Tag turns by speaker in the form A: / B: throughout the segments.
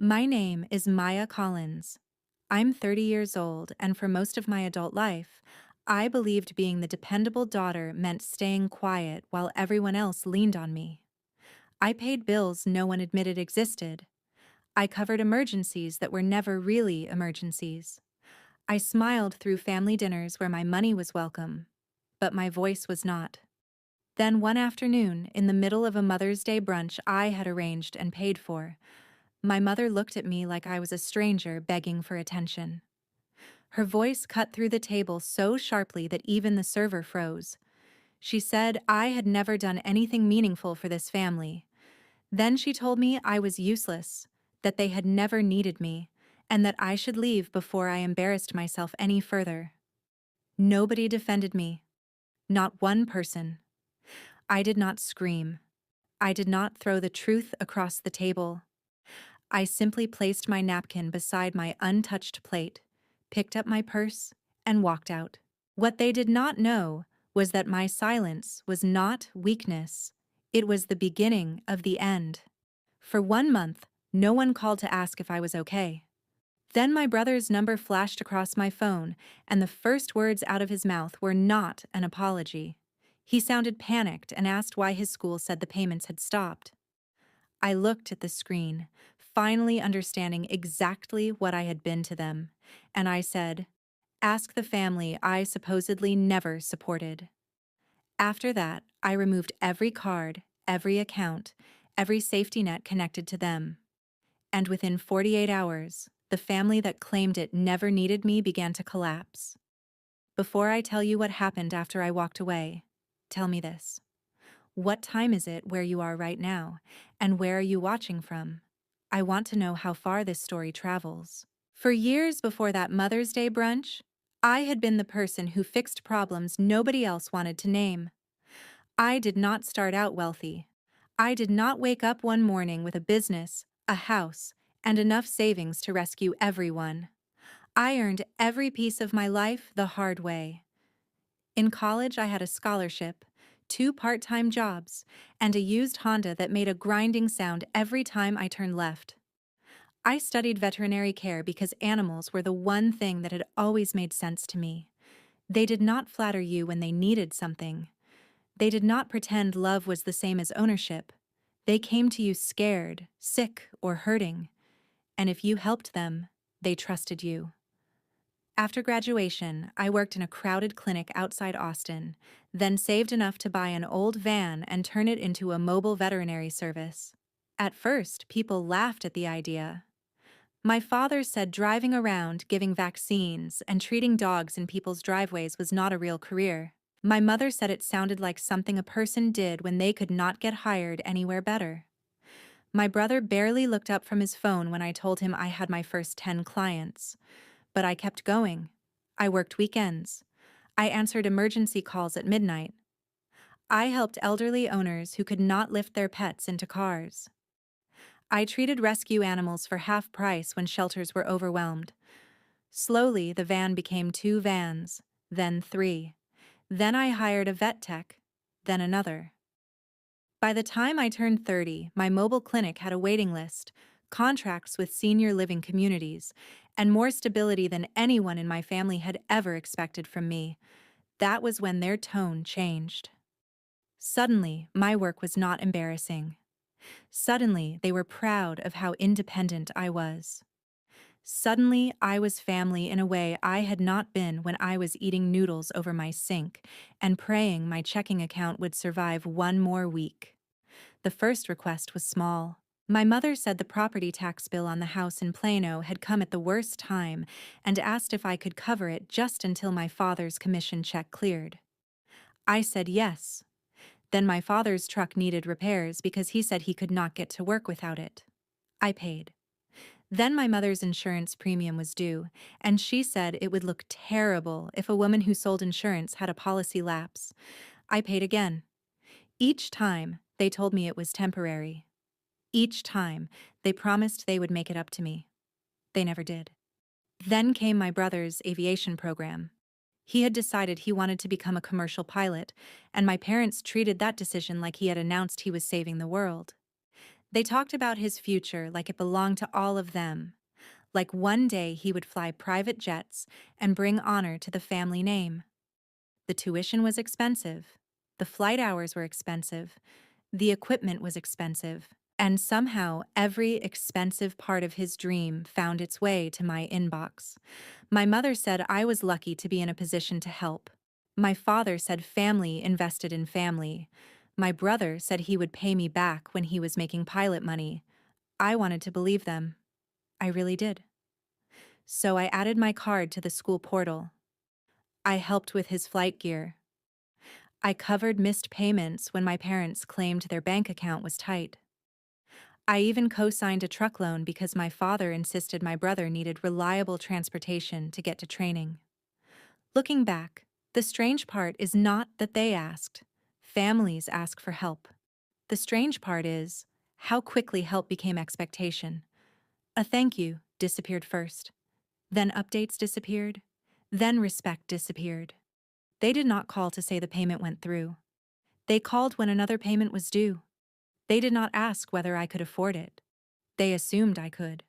A: My name is Maya Collins. I'm 30 years old, and for most of my adult life, I believed being the dependable daughter meant staying quiet while everyone else leaned on me. I paid bills no one admitted existed. I covered emergencies that were never really emergencies. I smiled through family dinners where my money was welcome, but my voice was not. Then one afternoon, in the middle of a Mother's Day brunch I had arranged and paid for, my mother looked at me like I was a stranger begging for attention. Her voice cut through the table so sharply that even the server froze. She said I had never done anything meaningful for this family. Then she told me I was useless, that they had never needed me, and that I should leave before I embarrassed myself any further. Nobody defended me. Not one person. I did not scream. I did not throw the truth across the table. I simply placed my napkin beside my untouched plate, picked up my purse, and walked out. What they did not know was that my silence was not weakness. It was the beginning of the end. For 1 month, no one called to ask if I was okay. Then my brother's number flashed across my phone, and the first words out of his mouth were not an apology. He sounded panicked and asked why his school said the payments had stopped. I looked at the screen, finally understanding exactly what I had been to them, and I said, "Ask the family I supposedly never supported." After that, I removed every card, every account, every safety net connected to them. And within 48 hours, the family that claimed it never needed me began to collapse. Before I tell you what happened after I walked away, tell me this. What time is it where you are right now, and where are you watching from? I want to know how far this story travels. For years before that Mother's Day brunch, I had been the person who fixed problems nobody else wanted to name. I did not start out wealthy. I did not wake up one morning with a business, a house, and enough savings to rescue everyone. I earned every piece of my life the hard way. In college, I had a scholarship, 2 part-time jobs, and a used Honda that made a grinding sound every time I turned left. I studied veterinary care because animals were the one thing that had always made sense to me. They did not flatter you when they needed something. They did not pretend love was the same as ownership. They came to you scared, sick, or hurting, and if you helped them, they trusted you. After graduation, I worked in a crowded clinic outside Austin, then saved enough to buy an old van and turn it into a mobile veterinary service. At first, people laughed at the idea. My father said driving around, giving vaccines, and treating dogs in people's driveways was not a real career. My mother said it sounded like something a person did when they could not get hired anywhere better. My brother barely looked up from his phone when I told him I had my first 10 clients. But I kept going. I worked weekends. I answered emergency calls at midnight. I helped elderly owners who could not lift their pets into cars. I treated rescue animals for half price when shelters were overwhelmed. Slowly, the van became 2 vans, then 3. Then I hired a vet tech, then another. By the time I turned 30, my mobile clinic had a waiting list, contracts with senior living communities, and more stability than anyone in my family had ever expected from me. That was when their tone changed. Suddenly, my work was not embarrassing. Suddenly, they were proud of how independent I was. Suddenly, I was family in a way I had not been when I was eating noodles over my sink and praying my checking account would survive one more week. The first request was small. My mother said the property tax bill on the house in Plano had come at the worst time and asked if I could cover it just until my father's commission check cleared. I said yes. Then my father's truck needed repairs because he said he could not get to work without it. I paid. Then my mother's insurance premium was due, and she said it would look terrible if a woman who sold insurance had a policy lapse. I paid again. Each time, they told me it was temporary. Each time, they promised they would make it up to me. They never did. Then came my brother's aviation program. He had decided he wanted to become a commercial pilot, and my parents treated that decision like he had announced he was saving the world. They talked about his future like it belonged to all of them, like one day he would fly private jets and bring honor to the family name. The tuition was expensive, the flight hours were expensive, the equipment was expensive, and somehow every expensive part of his dream found its way to my inbox. My mother said I was lucky to be in a position to help. My father said family invested in family. My brother said he would pay me back when he was making pilot money. I wanted to believe them. I really did. So I added my card to the school portal. I helped with his flight gear. I covered missed payments when my parents claimed their bank account was tight. I even co-signed a truck loan because my father insisted my brother needed reliable transportation to get to training. Looking back, the strange part is not that they asked. Families ask for help. The strange part is how quickly help became expectation. A thank you disappeared first. Then updates disappeared. Then respect disappeared. They did not call to say the payment went through. They called when another payment was due. They did not ask whether I could afford it. They assumed I could.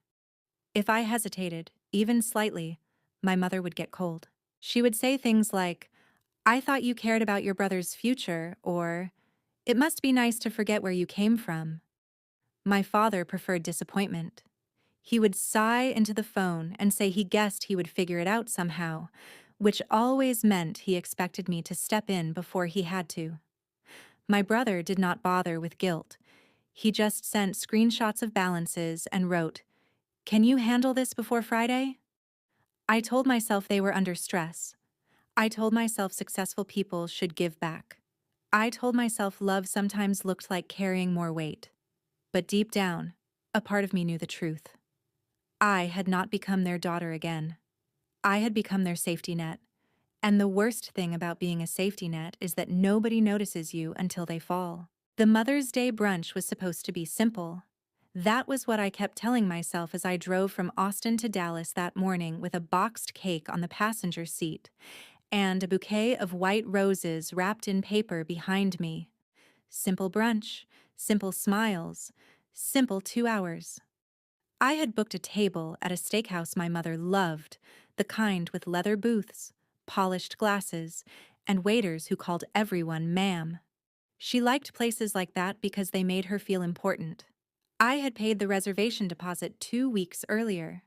A: If I hesitated, even slightly, my mother would get cold. She would say things like, "I thought you cared about your brother's future," or, "It must be nice to forget where you came from." My father preferred disappointment. He would sigh into the phone and say he guessed he would figure it out somehow, which always meant he expected me to step in before he had to. My brother did not bother with guilt. He just sent screenshots of balances and wrote, "Can you handle this before Friday?" I told myself they were under stress. I told myself successful people should give back. I told myself love sometimes looked like carrying more weight. But deep down, a part of me knew the truth. I had not become their daughter again. I had become their safety net. And the worst thing about being a safety net is that nobody notices you until they fall. The Mother's Day brunch was supposed to be simple. That was what I kept telling myself as I drove from Austin to Dallas that morning with a boxed cake on the passenger seat and a bouquet of white roses wrapped in paper behind me. Simple brunch, simple smiles, simple 2 hours. I had booked a table at a steakhouse my mother loved, the kind with leather booths, polished glasses, and waiters who called everyone ma'am. She liked places like that because they made her feel important. I had paid the reservation deposit 2 weeks earlier.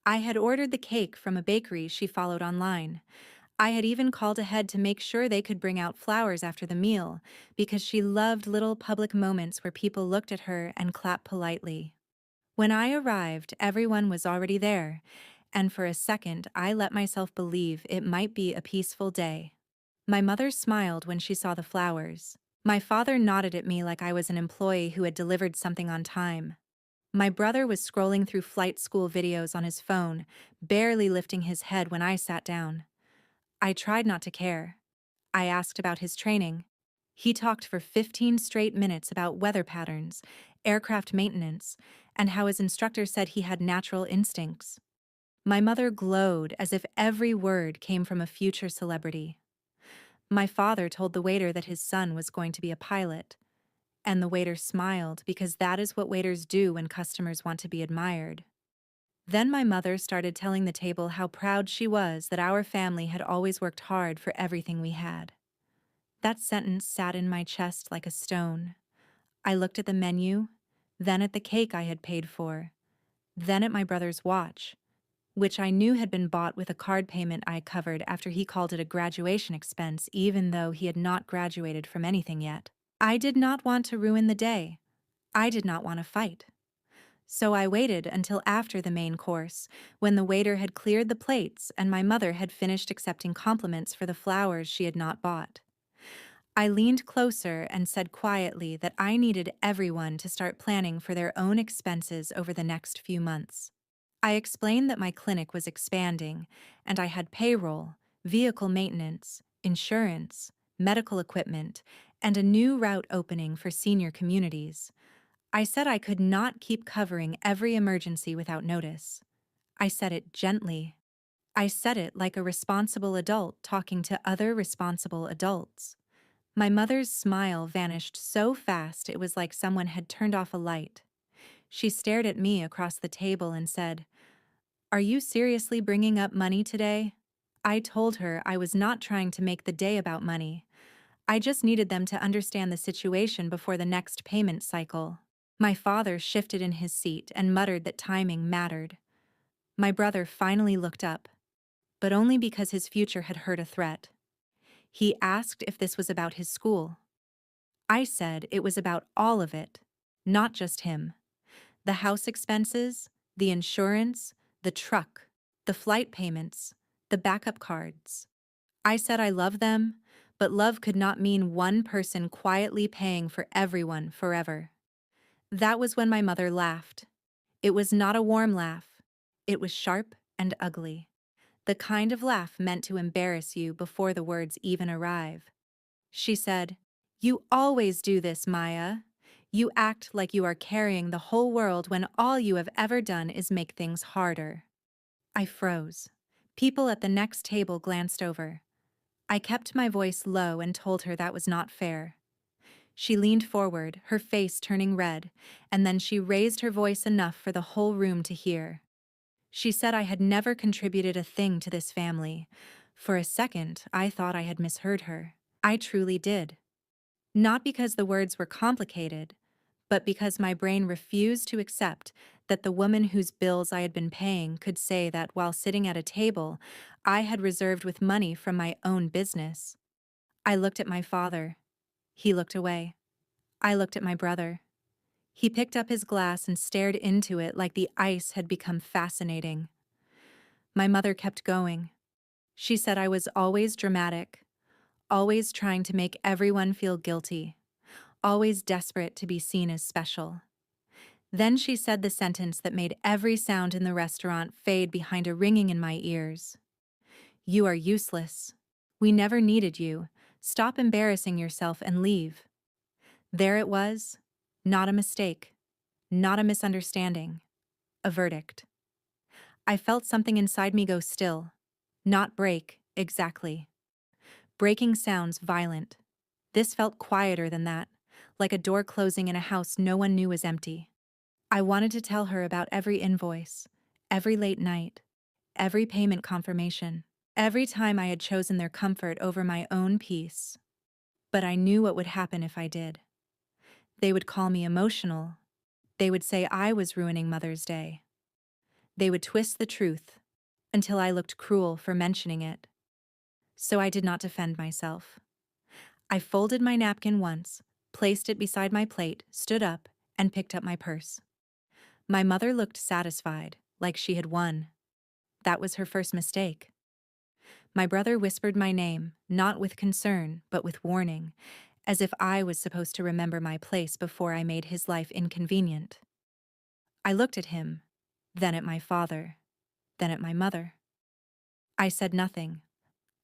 A: I had ordered the cake from a bakery she followed online. I had even called ahead to make sure they could bring out flowers after the meal, because she loved little public moments where people looked at her and clapped politely. When I arrived, everyone was already there, and for a second I let myself believe it might be a peaceful day. My mother smiled when she saw the flowers. My father nodded at me like I was an employee who had delivered something on time. My brother was scrolling through flight school videos on his phone, barely lifting his head when I sat down. I tried not to care. I asked about his training. He talked for 15 straight minutes about weather patterns, aircraft maintenance, and how his instructor said he had natural instincts. My mother glowed as if every word came from a future celebrity. My father told the waiter that his son was going to be a pilot, and the waiter smiled because that is what waiters do when customers want to be admired. Then my mother started telling the table how proud she was that our family had always worked hard for everything we had. That sentence sat in my chest like a stone. I looked at the menu, then at the cake I had paid for, then at my brother's watch, which I knew had been bought with a card payment I covered after he called it a graduation expense even though he had not graduated from anything yet. I did not want to ruin the day. I did not want to fight. So I waited until after the main course, when the waiter had cleared the plates and my mother had finished accepting compliments for the flowers she had not bought. I leaned closer and said quietly that I needed everyone to start planning for their own expenses over the next few months. I explained that my clinic was expanding, and I had payroll, vehicle maintenance, insurance, medical equipment, and a new route opening for senior communities. I said I could not keep covering every emergency without notice. I said it gently. I said it like a responsible adult talking to other responsible adults. My mother's smile vanished so fast it was like someone had turned off a light. She stared at me across the table and said, "Are you seriously bringing up money today?" I told her I was not trying to make the day about money. I just needed them to understand the situation before the next payment cycle. My father shifted in his seat and muttered that timing mattered. My brother finally looked up, but only because his future had heard a threat. He asked if this was about his school. I said it was about all of it, not just him. The house expenses, the insurance, the truck, the flight payments, the backup cards. I said I love them, but love could not mean one person quietly paying for everyone forever. That was when my mother laughed. It was not a warm laugh. It was sharp and ugly. The kind of laugh meant to embarrass you before the words even arrive. She said, "You always do this, Maya. You act like you are carrying the whole world when all you have ever done is make things harder." I froze. People at the next table glanced over. I kept my voice low and told her that was not fair. She leaned forward, her face turning red, and then she raised her voice enough for the whole room to hear. She said I had never contributed a thing to this family. For a second, I thought I had misheard her. I truly did. Not because the words were complicated, but because my brain refused to accept that the woman whose bills I had been paying could say that while sitting at a table, I had reserved with money from my own business. I looked at my father. He looked away. I looked at my brother. He picked up his glass and stared into it like the ice had become fascinating. My mother kept going. She said I was always dramatic, always trying to make everyone feel guilty, always desperate to be seen as special. Then she said the sentence that made every sound in the restaurant fade behind a ringing in my ears. "You are useless. We never needed you. Stop embarrassing yourself and leave." There it was. Not a mistake. Not a misunderstanding. A verdict. I felt something inside me go still. Not break, exactly. Breaking sounds violent. This felt quieter than that, like a door closing in a house no one knew was empty. I wanted to tell her about every invoice, every late night, every payment confirmation, every time I had chosen their comfort over my own peace. But I knew what would happen if I did. They would call me emotional. They would say I was ruining Mother's Day. They would twist the truth until I looked cruel for mentioning it. So I did not defend myself. I folded my napkin once, placed it beside my plate, stood up, and picked up my purse. My mother looked satisfied, like she had won. That was her first mistake. My brother whispered my name, not with concern, but with warning, as if I was supposed to remember my place before I made his life inconvenient. I looked at him, then at my father, then at my mother. I said nothing.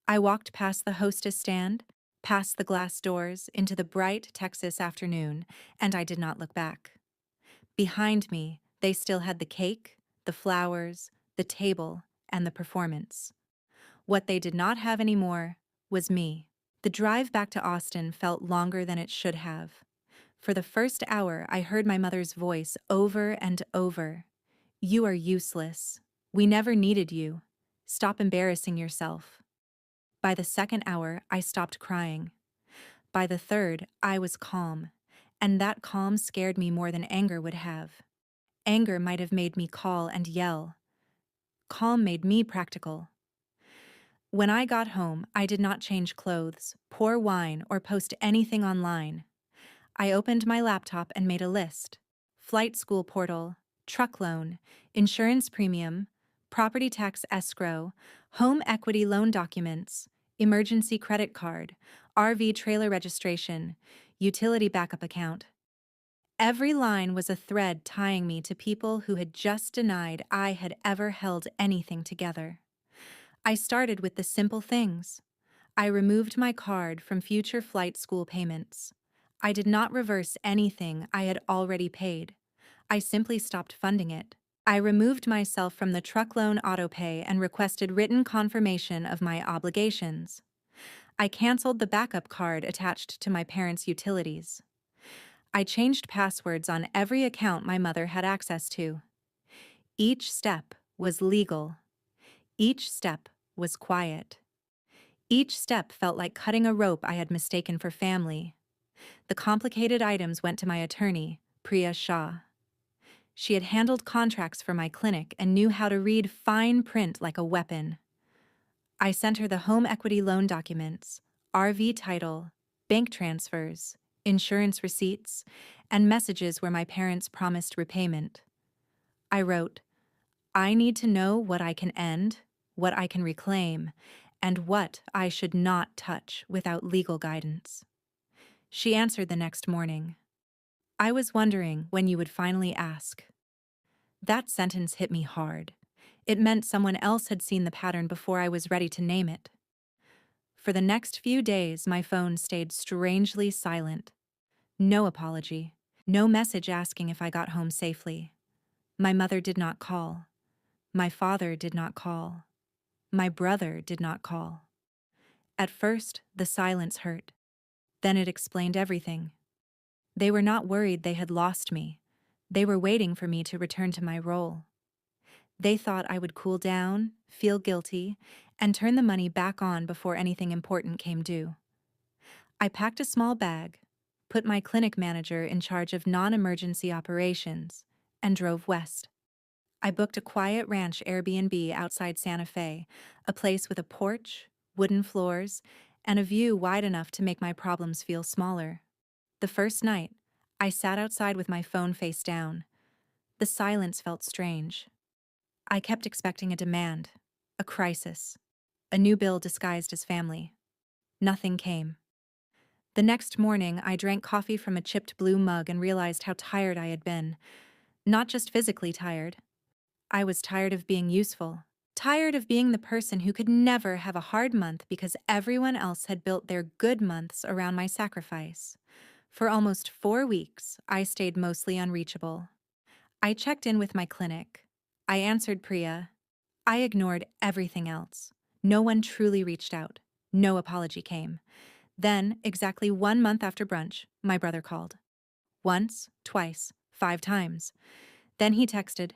A: I walked past the hostess stand, past the glass doors, into the bright Texas afternoon, and I did not look back. Behind me, they still had the cake, the flowers, the table, and the performance. What they did not have anymore was me. The drive back to Austin felt longer than it should have. For the first hour, I heard my mother's voice over and over. "You are useless. We never needed you. Stop embarrassing yourself." By the second hour, I stopped crying. By the third, I was calm, and that calm scared me more than anger would have. Anger might have made me call and yell. Calm made me practical. When I got home, I did not change clothes, pour wine, or post anything online. I opened my laptop and made a list. Flight school portal, truck loan, insurance premium, property tax escrow, home equity loan documents, emergency credit card, RV trailer registration, utility backup account. Every line was a thread tying me to people who had just denied I had ever held anything together. I started with the simple things. I removed my card from future flight school payments. I did not reverse anything I had already paid. I simply stopped funding it. I removed myself from the truck loan autopay and requested written confirmation of my obligations. I canceled the backup card attached to my parents' utilities. I changed passwords on every account my mother had access to. Each step was legal. Each step was quiet. Each step felt like cutting a rope I had mistaken for family. The complicated items went to my attorney, Priya Shah. She had handled contracts for my clinic and knew how to read fine print like a weapon. I sent her the home equity loan documents, RV title, bank transfers, insurance receipts, and messages where my parents promised repayment. I wrote, I need to know what I can end, what I can reclaim, and what I should not touch without legal guidance. She answered the next morning. I was wondering when you would finally ask. That sentence hit me hard. It meant someone else had seen the pattern before I was ready to name it. For the next few days, my phone stayed strangely silent. No apology. No message asking if I got home safely. My mother did not call. My father did not call. My brother did not call. At first, the silence hurt. Then it explained everything. They were not worried they had lost me. They were waiting for me to return to my role. They thought I would cool down, feel guilty, and turn the money back on before anything important came due. I packed a small bag, put my clinic manager in charge of non-emergency operations, and drove west. I booked a quiet ranch Airbnb outside Santa Fe, a place with a porch, wooden floors, and a view wide enough to make my problems feel smaller. The first night, I sat outside with my phone face down. The silence felt strange. I kept expecting a demand, a crisis, a new bill disguised as family. Nothing came. The next morning, I drank coffee from a chipped blue mug and realized how tired I had been. Not just physically tired. I was tired of being useful. Tired of being the person who could never have a hard month because everyone else had built their good months around my sacrifice. For almost 4 weeks, I stayed mostly unreachable. I checked in with my clinic. I answered Priya. I ignored everything else. No one truly reached out. No apology came. Then, exactly 1 month after brunch, my brother called. Once, twice, 5 times. Then he texted,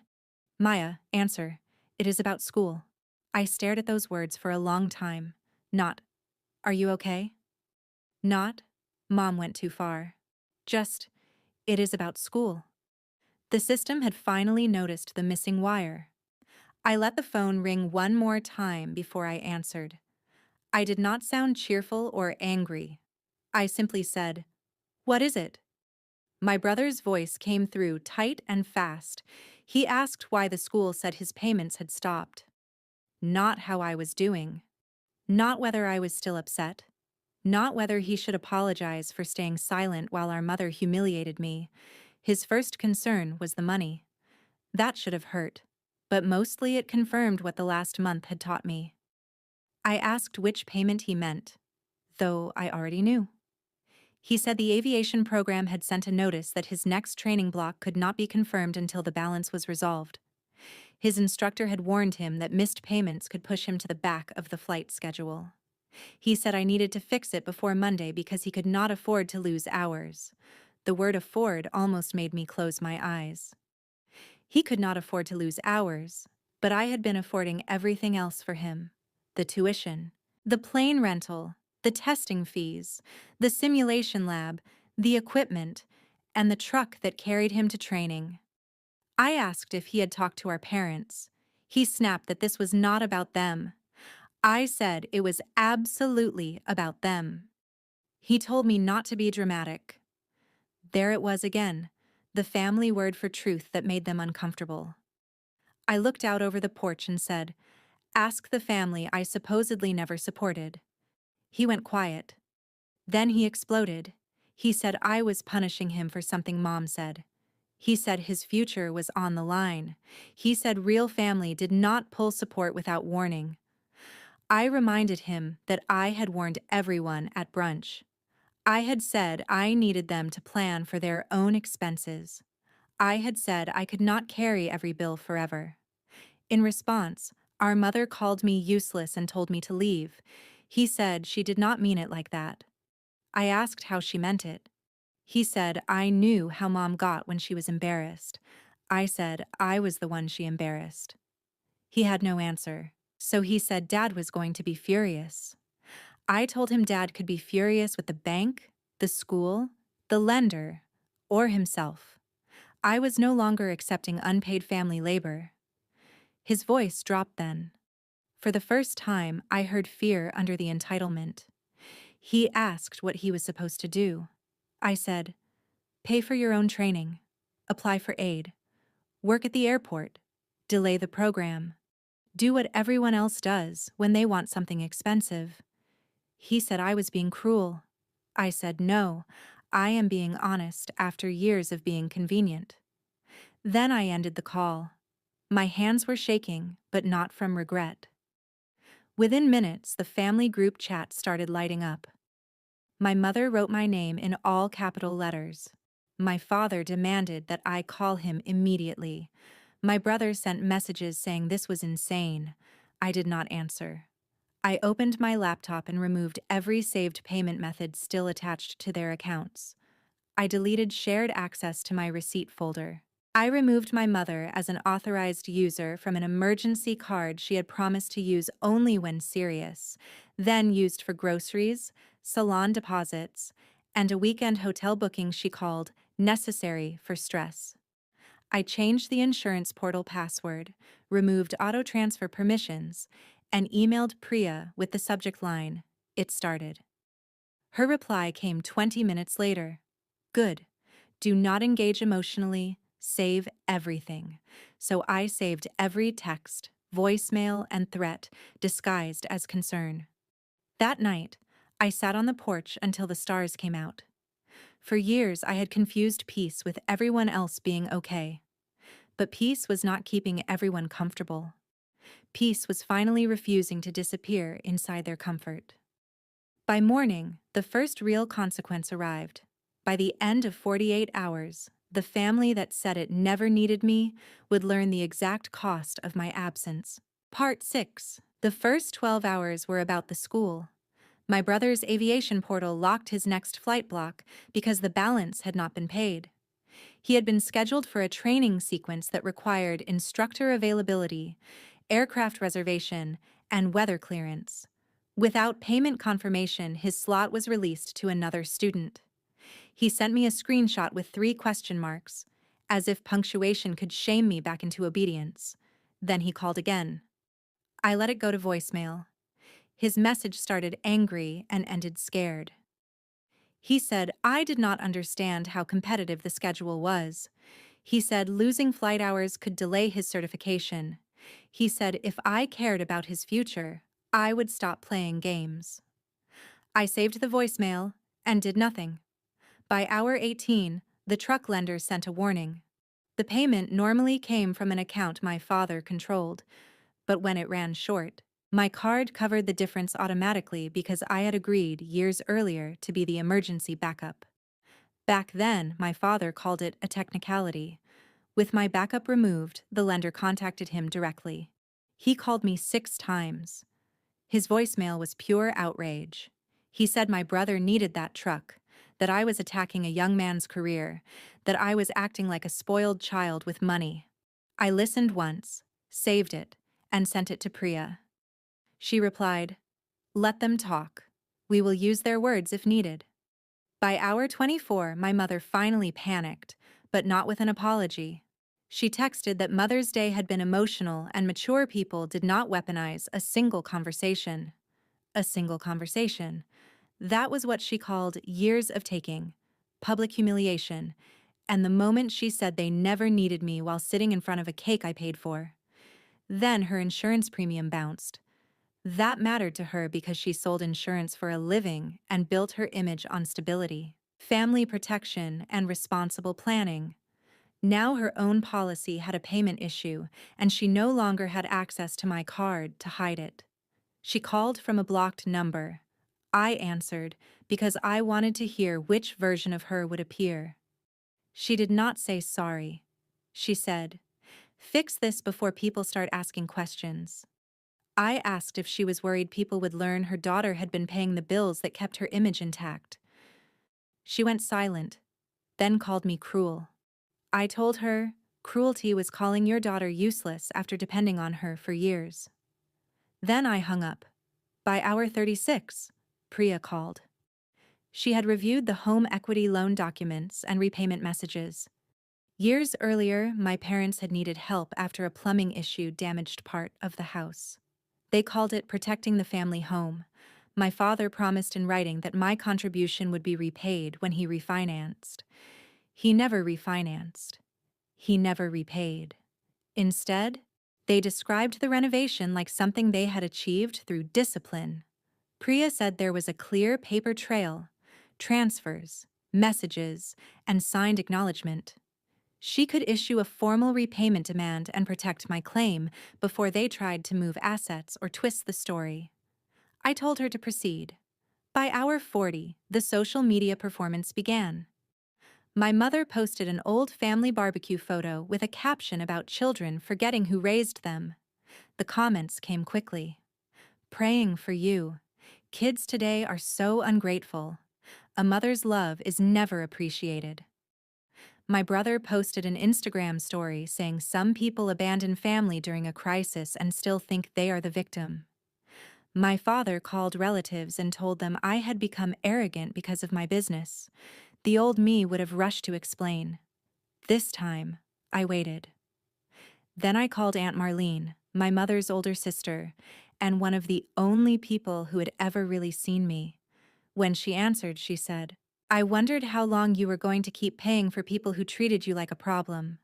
A: Maya, answer. It is about school. I stared at those words for a long time. Not, are you okay? Not, Mom went too far. Just, it is about school. The system had finally noticed the missing wire. I let the phone ring one more time before I answered. I did not sound cheerful or angry. I simply said, What is it? My brother's voice came through tight and fast. He asked why the school said his payments had stopped. Not how I was doing. Not whether I was still upset. Not whether he should apologize for staying silent while our mother humiliated me. His first concern was the money. That should have hurt, but mostly it confirmed what the last month had taught me. I asked which payment he meant, though I already knew. He said the aviation program had sent a notice that his next training block could not be confirmed until the balance was resolved. His instructor had warned him that missed payments could push him to the back of the flight schedule. He said I needed to fix it before Monday because he could not afford to lose hours. The word afford almost made me close my eyes. He could not afford to lose hours, but I had been affording everything else for him. The tuition, the plane rental, the testing fees, the simulation lab, the equipment, and the truck that carried him to training. I asked if he had talked to our parents. He snapped that this was not about them. I said it was absolutely about them. He told me not to be dramatic. There it was again, the family word for truth that made them uncomfortable. I looked out over the porch and said, Ask the family I supposedly never supported. He went quiet. Then he exploded. He said I was punishing him for something Mom said. He said his future was on the line. He said real family did not pull support without warning. I reminded him that I had warned everyone at brunch. I had said I needed them to plan for their own expenses. I had said I could not carry every bill forever. In response, our mother called me useless and told me to leave. He said she did not mean it like that. I asked how she meant it. He said I knew how mom got when she was embarrassed. I said I was the one she embarrassed. He had no answer, so he said dad was going to be furious. I told him dad could be furious with the bank, the school, the lender, or himself. I was no longer accepting unpaid family labor. His voice dropped then. For the first time, I heard fear under the entitlement. He asked what he was supposed to do. I said, pay for your own training, apply for aid, work at the airport, delay the program, do what everyone else does when they want something expensive. He said I was being cruel. I said no, I am being honest after years of being convenient. Then I ended the call. My hands were shaking, but not from regret. Within minutes, the family group chat started lighting up. My mother wrote my name in all capital letters. My father demanded that I call him immediately. My brother sent messages saying this was insane. I did not answer. I opened my laptop and removed every saved payment method still attached to their accounts. I deleted shared access to my receipt folder. I removed my mother as an authorized user from an emergency card she had promised to use only when serious, then used for groceries, salon deposits, and a weekend hotel booking she called necessary for stress. I changed the insurance portal password, removed auto transfer permissions, and emailed Priya with the subject line, "It started." Her reply came 20 minutes later. Good. Do not engage emotionally. Save everything. So I saved every text, voicemail, and threat disguised as concern. That night, I sat on the porch until the stars came out. For years, I had confused peace with everyone else being okay. But peace was not keeping everyone comfortable. Peace was finally refusing to disappear inside their comfort. By morning, the first real consequence arrived. By the end of 48 hours, the family that said it never needed me would learn the exact cost of my absence. Part 6. The first 12 hours were about the school. My brother's aviation portal locked his next flight block because the balance had not been paid. He had been scheduled for a training sequence that required instructor availability, aircraft reservation, and weather clearance. Without payment confirmation, his slot was released to another student. He sent me a screenshot with 3 question marks, as if punctuation could shame me back into obedience. Then he called again. I let it go to voicemail. His message started angry and ended scared. He said I did not understand how competitive the schedule was. He said losing flight hours could delay his certification. He said if I cared about his future, I would stop playing games. I saved the voicemail and did nothing. By hour 18, the truck lender sent a warning. The payment normally came from an account my father controlled, but when it ran short, my card covered the difference automatically because I had agreed years earlier to be the emergency backup. Back then, my father called it a technicality. With my backup removed, the lender contacted him directly. He called me 6 times. His voicemail was pure outrage. He said my brother needed that truck, that I was attacking a young man's career, that I was acting like a spoiled child with money. I listened once, saved it, and sent it to Priya. She replied, "Let them talk. We will use their words if needed." By hour 24, my mother finally panicked, but not with an apology. She texted that Mother's Day had been emotional and mature people did not weaponize a single conversation. A single conversation. That was what she called years of taking, public humiliation, and the moment she said they never needed me while sitting in front of a cake I paid for. Then her insurance premium bounced. That mattered to her because she sold insurance for a living and built her image on stability, family protection, and responsible planning. Now her own policy had a payment issue, and she no longer had access to my card to hide it. She called from a blocked number. I answered because I wanted to hear which version of her would appear. She did not say sorry. She said, "Fix this before people start asking questions." I asked if she was worried people would learn her daughter had been paying the bills that kept her image intact. She went silent, then called me cruel. I told her, cruelty was calling your daughter useless after depending on her for years. Then I hung up. By hour 36, Priya called. She had reviewed the home equity loan documents and repayment messages. Years earlier, my parents had needed help after a plumbing issue damaged part of the house. They called it protecting the family home. My father promised in writing that my contribution would be repaid when he refinanced. He never refinanced. He never repaid. Instead, they described the renovation like something they had achieved through discipline. Priya said there was a clear paper trail, transfers, messages, and signed acknowledgement. She could issue a formal repayment demand and protect my claim before they tried to move assets or twist the story. I told her to proceed. By hour 40, the social media performance began. My mother posted an old family barbecue photo with a caption about children forgetting who raised them. The comments came quickly. Praying for you. Kids today are so ungrateful. A mother's love is never appreciated. My brother posted an Instagram story saying some people abandon family during a crisis and still think they are the victim. My father called relatives and told them I had become arrogant because of my business. The old me would have rushed to explain. This time, I waited. Then I called Aunt Marlene, my mother's older sister, and one of the only people who had ever really seen me. When she answered, she said, "I wondered how long you were going to keep paying for people who treated you like a problem."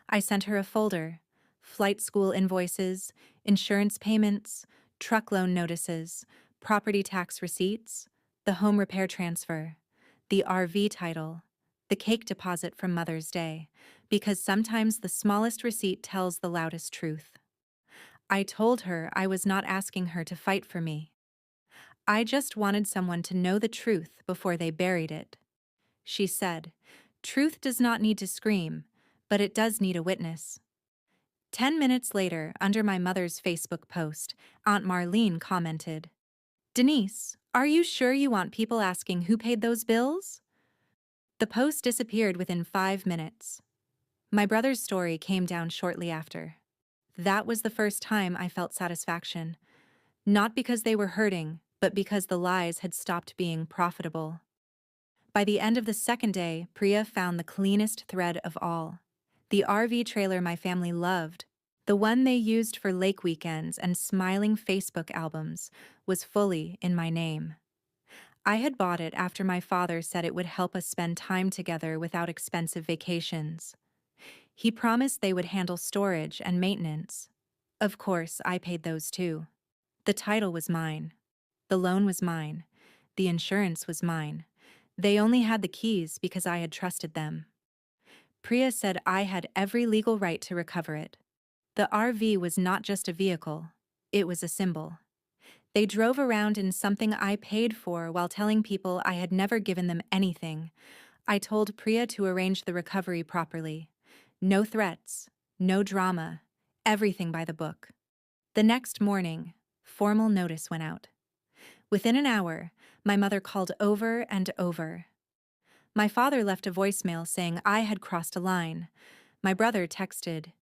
A: I sent her a folder: flight school invoices, insurance payments, truck loan notices, property tax receipts, the home repair transfer, the RV title, the cake deposit from Mother's Day, because sometimes the smallest receipt tells the loudest truth. I told her I was not asking her to fight for me. I just wanted someone to know the truth before they buried it. She said, "Truth does not need to scream, but it does need a witness." 10 minutes later, under my mother's Facebook post, Aunt Marlene commented, "Denise, are you sure you want people asking who paid those bills?" The post disappeared within 5 minutes. My brother's story came down shortly after. That was the first time I felt satisfaction. Not because they were hurting, but because the lies had stopped being profitable. By the end of the second day, Priya found the cleanest thread of all. The RV trailer my family loved, the one they used for lake weekends and smiling Facebook albums, was fully in my name. I had bought it after my father said it would help us spend time together without expensive vacations. He promised they would handle storage and maintenance. Of course, I paid those too. The title was mine. The loan was mine. The insurance was mine. They only had the keys because I had trusted them. Priya said I had every legal right to recover it. The RV was not just a vehicle, it was a symbol. They drove around in something I paid for while telling people I had never given them anything. I told Priya to arrange the recovery properly. No threats, no drama, everything by the book. The next morning, formal notice went out. Within an hour, my mother called over and over. My father left a voicemail saying I had crossed a line. My brother texted,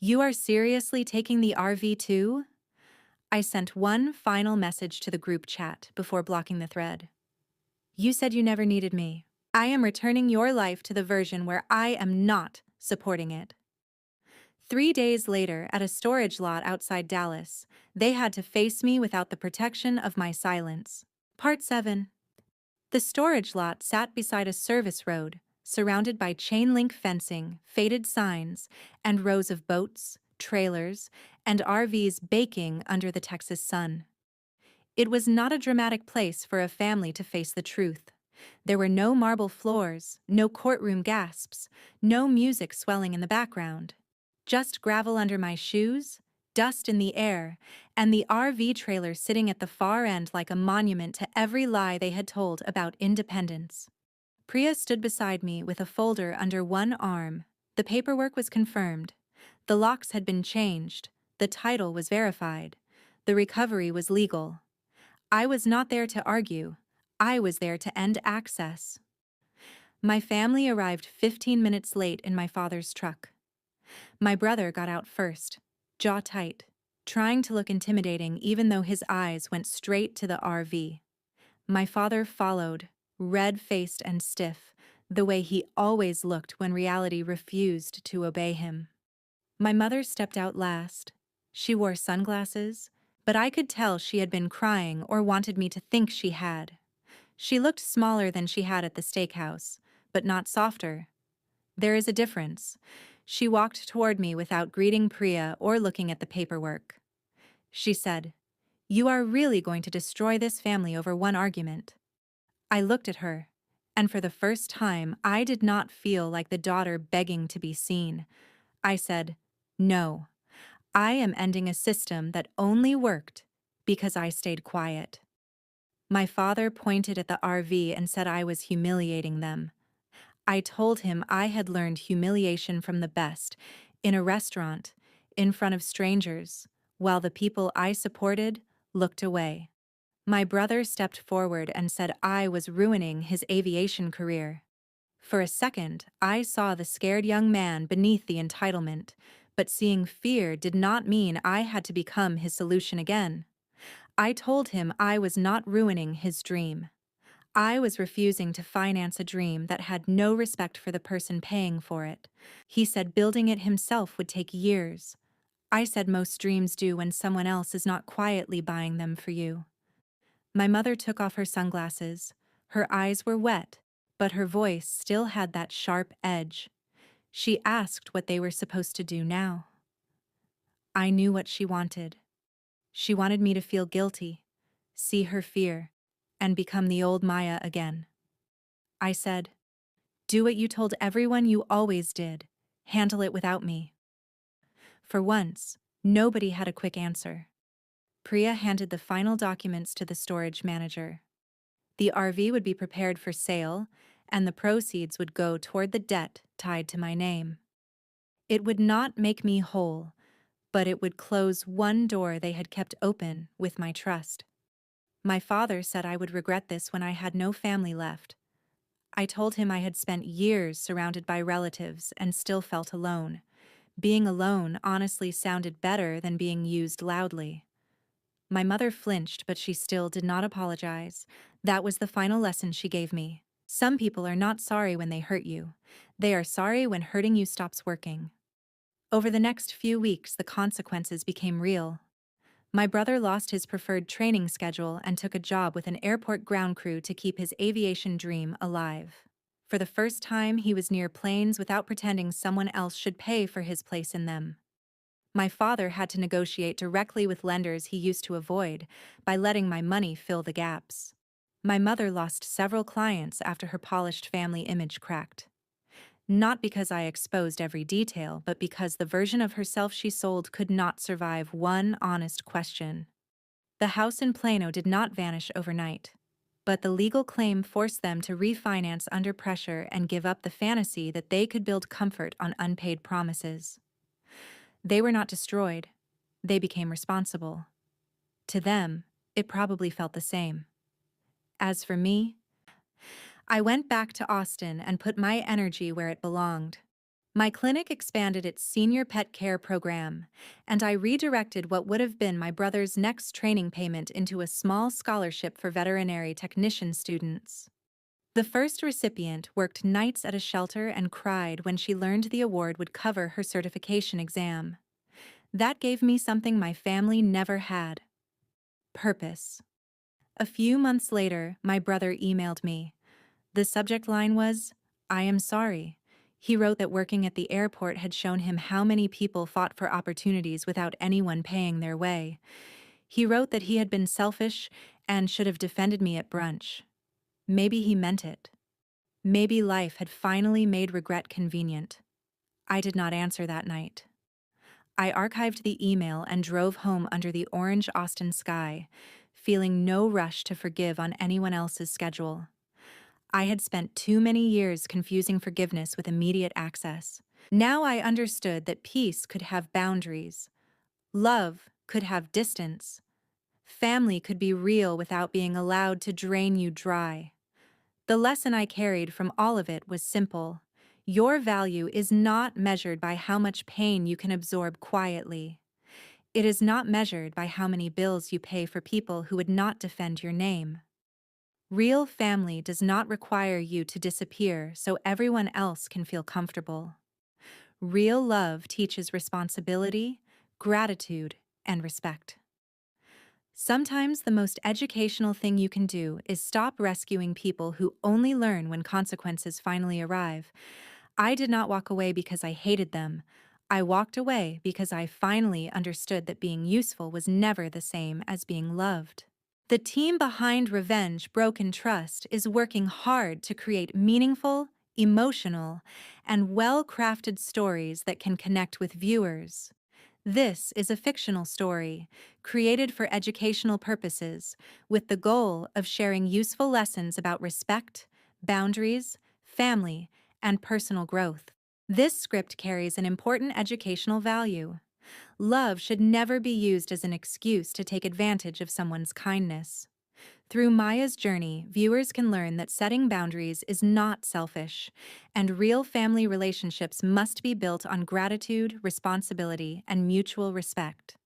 A: "You are seriously taking the RV too?" I sent one final message to the group chat before blocking the thread. "You said you never needed me. I am returning your life to the version where I am not supporting it." 3 days later, at a storage lot outside Dallas, they had to face me without the protection of my silence. Part 7. The storage lot sat beside a service road, surrounded by chain-link fencing, faded signs, and rows of boats, trailers, and RVs baking under the Texas sun. It was not a dramatic place for a family to face the truth. There were no marble floors, no courtroom gasps, no music swelling in the background. Just gravel under my shoes, dust in the air, and the RV trailer sitting at the far end like a monument to every lie they had told about independence. Priya stood beside me with a folder under one arm. The paperwork was confirmed. The locks had been changed. The title was verified. The recovery was legal. I was not there to argue. I was there to end access. My family arrived 15 minutes late in my father's truck. My brother got out first, jaw tight, trying to look intimidating even though his eyes went straight to the RV. My father followed, red-faced and stiff, the way he always looked when reality refused to obey him. My mother stepped out last. She wore sunglasses, but I could tell she had been crying or wanted me to think she had. She looked smaller than she had at the steakhouse, but not softer. There is a difference. She walked toward me without greeting Priya or looking at the paperwork. She said, "You are really going to destroy this family over one argument." I looked at her, and for the first time, I did not feel like the daughter begging to be seen. I said, "No, I am ending a system that only worked because I stayed quiet." My father pointed at the RV and said I was humiliating them. I told him I had learned humiliation from the best, in a restaurant, in front of strangers, while the people I supported looked away. My brother stepped forward and said I was ruining his aviation career. For a second, I saw the scared young man beneath the entitlement, but seeing fear did not mean I had to become his solution again. I told him I was not ruining his dream. I was refusing to finance a dream that had no respect for the person paying for it. He said building it himself would take years. I said most dreams do when someone else is not quietly buying them for you. My mother took off her sunglasses. Her eyes were wet, but her voice still had that sharp edge. She asked what they were supposed to do now. I knew what she wanted. She wanted me to feel guilty, see her fear, and become the old Maya again. I said, "Do what you told everyone you always did. Handle it without me." For once, nobody had a quick answer. Priya handed the final documents to the storage manager. The RV would be prepared for sale, and the proceeds would go toward the debt tied to my name. It would not make me whole, but it would close one door they had kept open with my trust. My father said I would regret this when I had no family left. I told him I had spent years surrounded by relatives and still felt alone. Being alone honestly sounded better than being used loudly. My mother flinched, but she still did not apologize. That was the final lesson she gave me. Some people are not sorry when they hurt you. They are sorry when hurting you stops working. Over the next few weeks, the consequences became real. My brother lost his preferred training schedule and took a job with an airport ground crew to keep his aviation dream alive. For the first time, he was near planes without pretending someone else should pay for his place in them. My father had to negotiate directly with lenders he used to avoid by letting my money fill the gaps. My mother lost several clients after her polished family image cracked. Not because I exposed every detail, but because the version of herself she sold could not survive one honest question. The house in Plano did not vanish overnight, but the legal claim forced them to refinance under pressure and give up the fantasy that they could build comfort on unpaid promises. They were not destroyed. They became responsible. To them, it probably felt the same. As for me, I went back to Austin and put my energy where it belonged. My clinic expanded its senior pet care program, and I redirected what would have been my brother's next training payment into a small scholarship for veterinary technician students. The first recipient worked nights at a shelter and cried when she learned the award would cover her certification exam. That gave me something my family never had: purpose. A few months later, my brother emailed me. The subject line was, "I am sorry." He wrote that working at the airport had shown him how many people fought for opportunities without anyone paying their way. He wrote that he had been selfish and should have defended me at brunch. Maybe he meant it. Maybe life had finally made regret convenient. I did not answer that night. I archived the email and drove home under the orange Austin sky, feeling no rush to forgive on anyone else's schedule. I had spent too many years confusing forgiveness with immediate access. Now I understood that peace could have boundaries. Love could have distance. Family could be real without being allowed to drain you dry. The lesson I carried from all of it was simple. Your value is not measured by how much pain you can absorb quietly. It is not measured by how many bills you pay for people who would not defend your name. Real family does not require you to disappear so everyone else can feel comfortable. Real love teaches responsibility, gratitude, and respect. Sometimes the most educational thing you can do is stop rescuing people who only learn when consequences finally arrive. I did not walk away because I hated them. I walked away because I finally understood that being useful was never the same as being loved. The team behind Revenge Broken Trust is working hard to create meaningful, emotional, and well-crafted stories that can connect with viewers. This is a fictional story, created for educational purposes, with the goal of sharing useful lessons about respect, boundaries, family, and personal growth. This script carries an important educational value. Love should never be used as an excuse to take advantage of someone's kindness. Through Maya's journey, viewers can learn that setting boundaries is not selfish, and real family relationships must be built on gratitude, responsibility, and mutual respect.